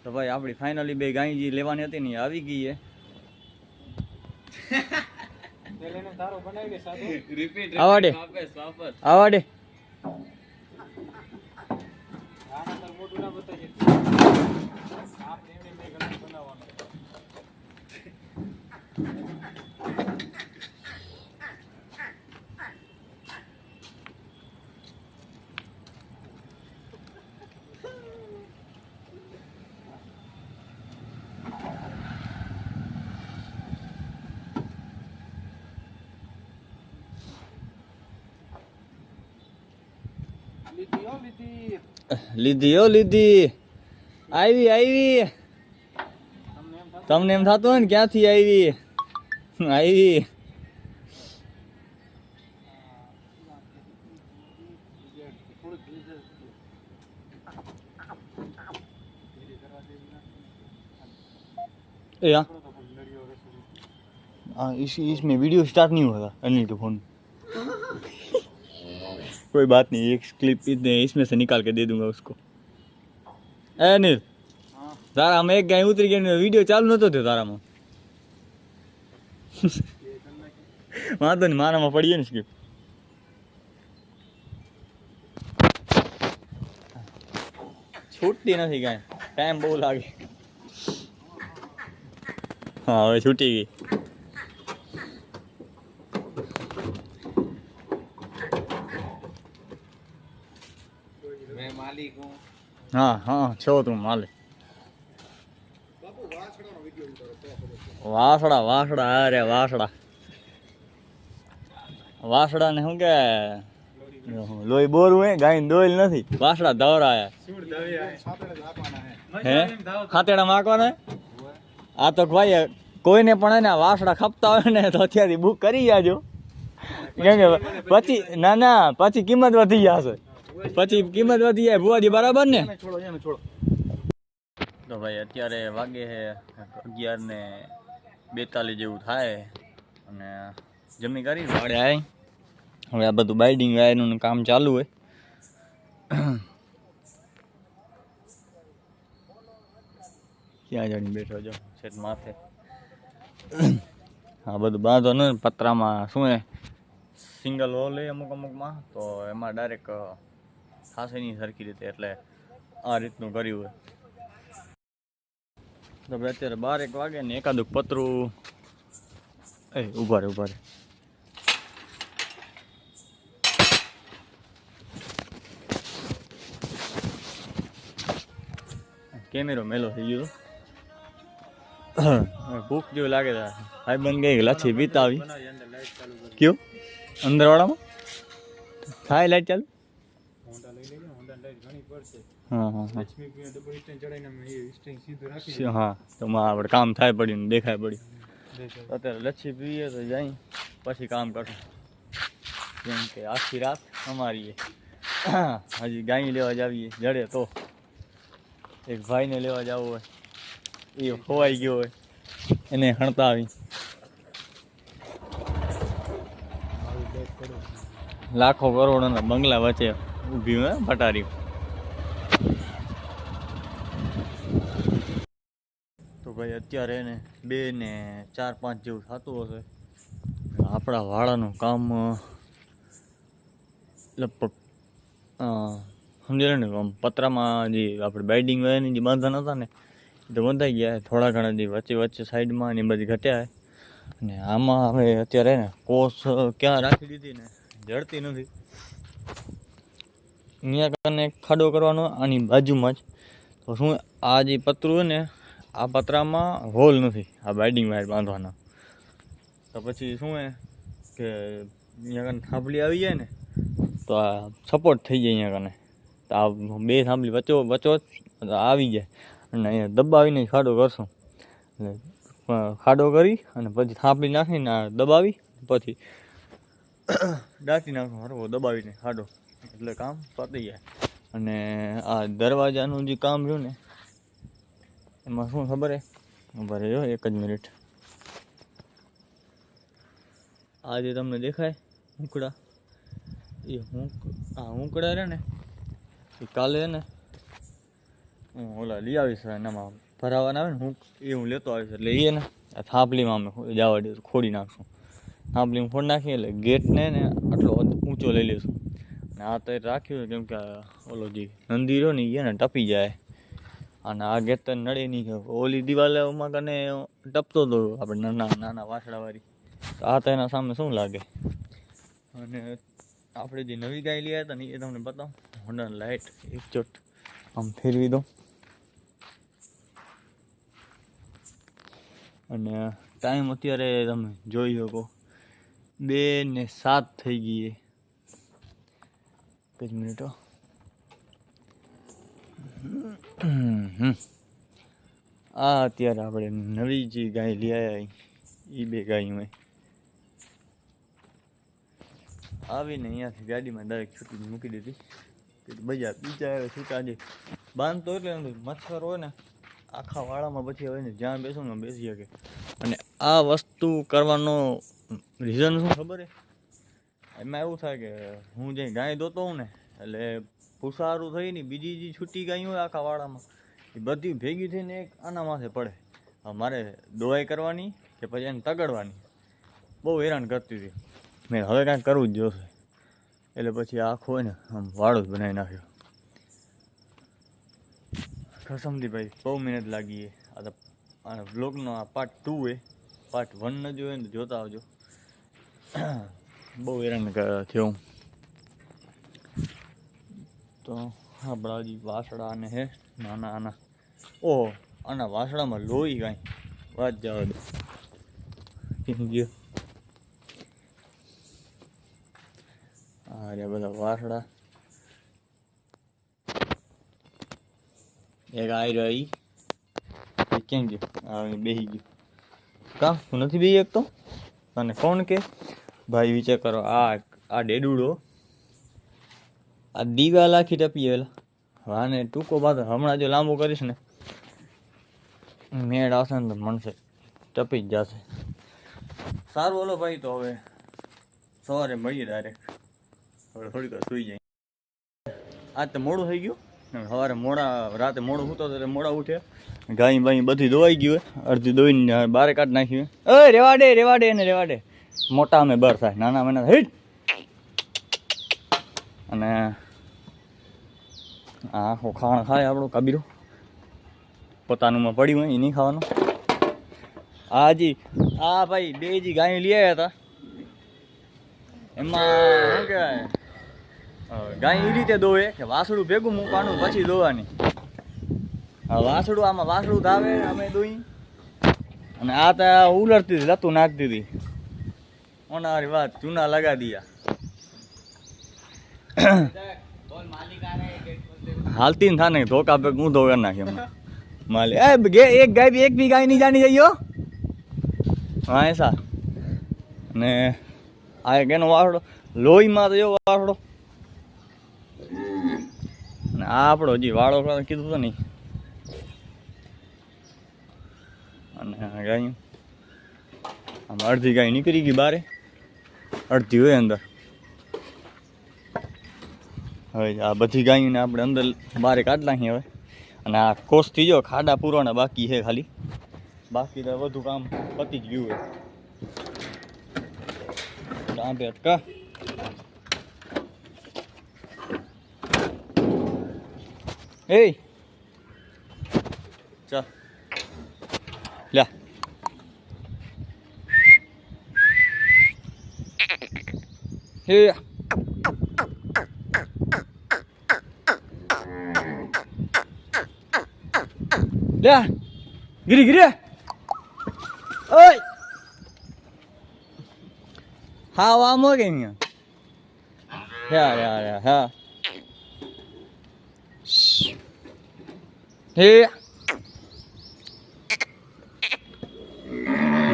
તો ભાઈ આપણી ફાઇનલી બે ગાયજી લેવાની હતી ને આવી ગઈ છે. આવાડે આવાડે લીધી ઓ લીધી આવી આવી તમને એમ થતું હોય ને ક્યાંથી આવી આવી इसमें वीडियो स्टार्ट नहीं होगा अनिल के फोन. कोई बात नहीं, एक क्लिप इसमें से निकाल के दे दूंगा उसको. अनिल तारा में एक गाय उतरी गई, वीडियो चालू नतो थयो तारा में. वांधो नहीं, मारा में पड़ी है ने स्किप. छूटती नहीं गाय, टाइम बहुत लागे. हाँ હવે છૂટી ગઈ. मैं मालिक हूँ. हाँ हाँ छो तुम मालिक. વાસડા વાસડા અરે વાસડા વાસડા ને શું કે લોહી બોરું હે ગાય દોઈલ નથી વાસડા ધવરાયા હે ખાતેડા માકવાના. આ તો ભાઈ કોઈને પણ એને વાસડા ખપતા હોય ને તો અત્યારથી બુક કરી જાજો, કેમ કે પછી ના ના પછી કિંમત વધી જશે, પછી કિંમત વધી જાય ભુવાજી બરાબર ને. તો ભાઈ અત્યારે વાગે છે 11:42 જેવું થાય અને જમી કરી વાડે આવી. હવે આ બધું બાઇડિંગ વાયરનું કામ ચાલુ હોય. ક્યાં જાણી બેઠો છો છેક માથે. હા બધું બાંધો ને પતરામાં શું હે સિંગલ હોલ હોય અમુક અમુકમાં, તો એમાં ડાયરેક્ટ ખાસે નહીં સરખી રીતે, એટલે આ રીતનું કર્યું હોય. તો ભાઈ અત્યારે 12 વાગે ને એકાદું પતરું ઉભા રે કેમેરો મેલો થઈ ગયો. ભૂખ જેવું લાગે છે. ભાઈ બન ગઈ લચ્છી બીતાવી કયું અંદર વાળામાં થાય લાઈટ ચાલુ. હા હા હા હા તો આપણે કામ થાય પડ્યું ને દેખાય પડ્યું. અત્યારે લચ્છી પીએ તો જાય પછી કામ કરશું, કેમ કે આખી રાત અમારી હજી ગાય લેવા જાવીએ જડે તો. એક ભાઈને લેવા જવું હોય એ ખોવાઈ ગયો હોય એને હણતા આવી. લાખો કરોડોના બંગલા વચ્ચે ઊભી હોય પટારી. તો ભાઈ અત્યારે એને 2 ને 4-5 જેવું થતું હશે. આપણા વાળાનું કામ લગભગ સમજે ને આમ પતરામાં જે આપણે બાઇડિંગ વાયરની જે બાંધવાના હતા ને એ તો બંધાઈ ગયા. થોડા ઘણા જે વચ્ચે વચ્ચે સાઈડમાં ને એ બધી ઘટ્યા. અને આમાં હવે અત્યારે ને કોસ ક્યાં રાખી દીધી ને જડતી નથી. અહીંયા કને ખાડો કરવાનો આની બાજુમાં જ. તો શું આ જે પતરું હોય ને આ પતરામાં હોલ નથી આ બાઇડિંગ વાયર બાંધવાના. તો પછી શું હે કે અહીંયા કને થાંભલી આવી જાય ને તો આ સપોર્ટ થઈ જાય. અહીંયા કને તો આ 2 થાંભલી વચ્ચો આવી જાય અને અહીંયા દબાવીને ખાડો કરશું. એટલે ખાડો કરી અને પછી થાંભલી નાખીને દબાવી પછી દાટી નાખું હરવો દબાવીને ખાડો, એટલે કામ પતી જાય. અને આ દરવાજાનું જે કામ રહ્યું ને એમાં શું ખબર હે ભરે જો 1 જ મિનિટ. આ જે તમને દેખાય હુંકડા એ હુંકડા રહે ને એ કાલે ને હું ઓલા લઈ આવીશ એનામાં ભરાવાના આવે ને હું એ હું લેતો આવીશ એટલે એ ને આ થાંભલીમાં અમે જવા દઈશું ખોડી નાખશું થાંભલીમાં ખોડી નાખીએ એટલે ગેટને ને આટલો ઊંચો લઈ લઈશું અને આ તો રાખ્યું કેમ કે ઓલો જે નંદી રહ્યો ને એ ને ટપી જાય અને આ ગેટ તો નડે નહીં ઓલી દિવાલમાં કને ટપતો હતો આપણે નાના વાસડાવાળી તો આ તો એના સામે શું લાગે અને આપણે જે નવી ગાય લઈ આવ્યા હતા ને એ તમને બતાવો હોન્ડા લાઇટ એક ચોટ આમ ફેરવી દો અને ટાઈમ અત્યારે તમે જોઈ શકો 2:07 થઈ ગઈ એક મિનિટ આ અત્યારે આપણે નવી જે ગાય લઈ આવ્યા એ 2 ગાયો આવીને અહીંયાથી ગાડીમાં ડાયરેક્ટ છૂટી મૂકી દીધી બીજા છૂટા જે બાંધતો એટલે મચ્છર હોય ને આખા વાળામાં પછી હવે ને જ્યાં બેસો ને બેસી શકે અને આ વસ્તુ કરવાનો રીઝન શું ખબર છે એમાં એવું થાય કે હું જે ગાય દોતો હોઉં ને એટલે ભૂસારું થઈ ને બીજી જે છૂટી ગાય હોય આખા વાળામાં એ બધી ભેગી થઈને એક આના માથે પડે મારે દોવાઈ કરવાની કે પછી એને તગડવાની બહુ હેરાન કરતી હતી મેં હવે કાંઈક કરવું જ જોશે એટલે પછી આખો હોય ને આમ વાળો જ બનાવી નાખ્યો કસમથી ભાઈ બહુ મહેનત લાગી આ બ્લોગનો આ પાર્ટ 2 છે પાર્ટ 1 ન જોયો ને જોતા આવજો બહુ હેરાન થયો તો આપણા હજી વાસડા ને હે નાના આના ઓહો આના વાસડામાં લોહી કાંઈ વાત જવા દે ગયો અરે બધા વાસડા એક આવી રહ્યો ઈ કેમ ગયો બેસી ગયો કા હું નથી બેસી શકતો અને કોણ કે ભાઈ વિચાર કરો આ ડેડુડો આ દીવા લાખી ટપી ગયેલા આને ટૂંકો બાદ હમણાં જો લાંબુ કરીશ ને મેળ આવશે ને તો મનશે ટપી જ જશે સારું ઓલો ભાઈ તો હવે સવારે મળીએ ડાયરેક્ટ હવે થોડીક સુઈ જાય આજ તો મોડું થઈ ગયું સવારે મોડા રાતે મોડું સૂતો એટલે મોડા ઉઠ્યા ગાય બાઈ બધી દોવાઈ ગયું હોય અડધી દોઈને બારે કાઢ નાખ્યું હોય રેવા દે એને રેવા દે મોટા અમે બર થાય નાના મને હિટ અને આખો ખાણ ખાય આપણું કબીરું પોતાનુંમાં પડ્યું હોય એ નહીં ખાવાનું આ ભાઈ 2 જી ગાય લઈ આવ્યા હતા એમાં શું કહેવાય ગાય એ રીતે દોવે કે વાસળું ભેગું મૂકવાનું પછી દોવાની વાસળું આમાં વાસળું ધાવે અમે દોઈ અને આ તો ઉલરતી હતી લતું નાખતી હતી ઓનારી વાત ચૂના લગા દિયા હાલતી ને થાને ધોકા પે હું ધોકા નાખી માલી એક ગાય એક બી ગાય નહીં જાણી જઈયો હા એસા ને આ એક એનો વાસડો લોહીમાં તો એવો વાસડો અને આ આપણો હજી વાળો કીધું તો નહીં અને ગાયું આમ અડધી ગાય નીકળી ગઈ બારે અડધી હોય અંદર હવે આ બધી ગાયોને આપણે અંદર બારે કાઢી નાખીએ હવે અને આ કોસ થઈ ગયો ખાડા પૂરવાના બાકી છે ખાલી બાકી તો બધું કામ પતી જ ગયું હોય આમ બે અટકા એ ચા લ્યા હે લ્યા ગીરી ઓય હા આમ હો ગઈ હા હે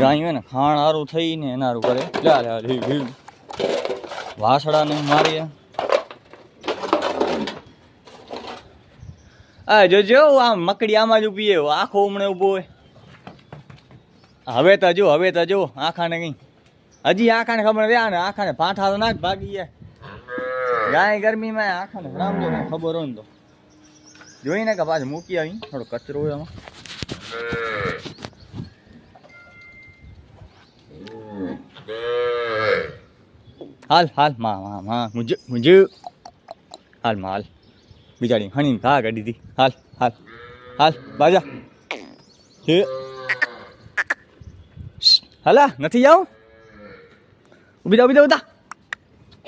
ગાયું ને ખાણ હારું થઈને એના હારું કરે વાસડા ને મારીએ આ જોજો આમ મકડી આમાં જ ઉભી આખો હમણે ઉભો હોય હવે તો જો આખાને કઈ હજી આખાને ખબર રહ્યા ને આખાને પાઠા તો નાખ ભાગી જાય ગાય ગરમીમાં આખાને રામ જો ખબર હોય ને તો જોઈને કે પાછું મૂકી આવી થોડો કચરો હોય આમાં. હાલ હાલ માં મુજે હાલ માં હાલ બિચારી હણી ઘા કાઢી હતી. હાલ હાલ હાલ બાજા હે હાલા નથી જાવ ઉભી જા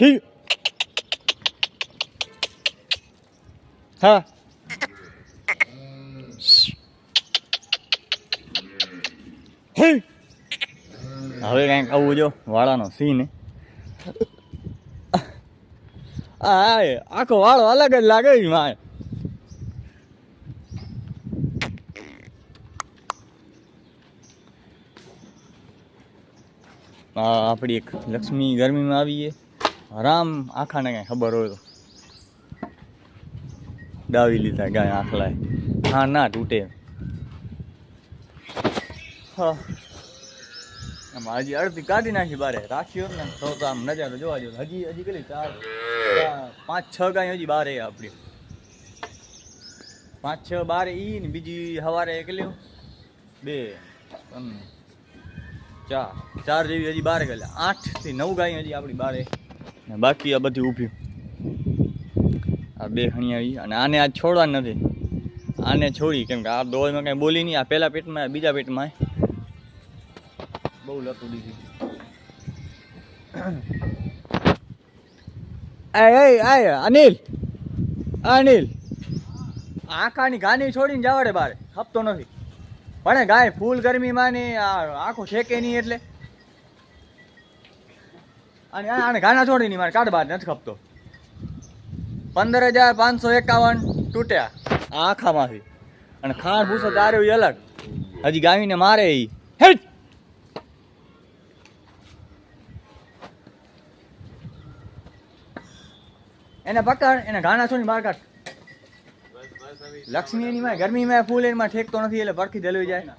હી હા હે હવે કંઈક આવું જો વાળાનો સીન આખો વાળો અલગ જ લાગે માય. આપણી એક લક્ષ્મી ગરમીમાં આવીએ આરામ આખાને કાંઈ ખબર હોય તો દાવી લીધા ગાય આખલાય હા ના તૂટે. હા આમાં હજી અડધી કાઢી નાખી બારે રાખી હોત ને તો આમ નજારો જોવા જેવો. હજી કેટલી 4-5-6 ગાય હજી બારે આપણી 5-6 બારે ઈ ને બીજી સવારે કેટલી 2-3-4 જેવી હજી બારે ગયેલા 8 થી 9 ગાય હજી આપણી બારે ને બાકી આ બધી ઊભી. આ 2 ખણી આવી અને આને આજ છોડવા નથી. આને છોડી કેમ કે આ દોયમાં કાંઈ બોલી નહીં. આ પહેલા પેટમાં બીજા પેટમાં બહુ લતું દીધી. અનિલ આખાની ઘાની છોડીને જવાડે બારે ખપતો નથી. પણ ગાય ફૂલ ગરમીમાં ને આખો શેકે નહીં એટલે અને આને ઘાના છોડી નહીં મારે કાઢ બાર નથી ખપતો. 15,551 તૂટ્યા આખામાંથી અને ખાણ ભૂસો તાર્યો એ અલગ. હજી ગાવીને મારે ઈ હેટ એને પકડ એને ઘાના છોડી બહાર કાઢ. લક્ષ્મી એની માં ગરમીમાં ફૂલ એમાં ઠેકતો નથી એટલે પરખી ધેલવી જાય.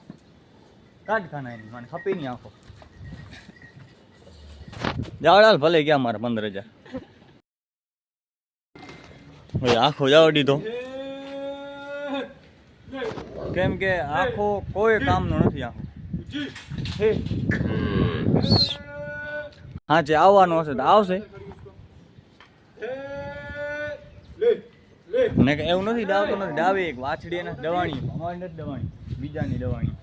કાઢ ખાના એની મને ખપી નહીં આંખો. જાવડાલ ભલે ગયા મારે 15,000 ભાઈ આખો જાવ દીધો કેમ કે આખો કોઈ કામનો નથી. આખો હા જે આવવાનો હશે તો આવશે ને એવું નથી ડાવતો નથી. ડાવે એક વાછડી એના દવાણી અમારી નથી દવાણી બીજાની દવાણી.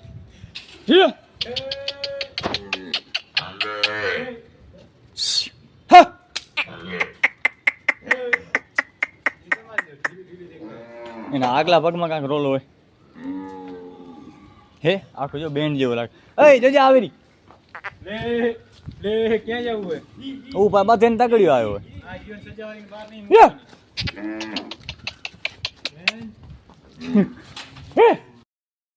એના આગલા પગમાં કાંઈક રોલ હોય હે આખું જો બેન્ડ જેવો લાગે. એ જજે આવી રી લે ક્યાં જવું હોય ઉપર બધે તકડ્યો આવ્યો હોય.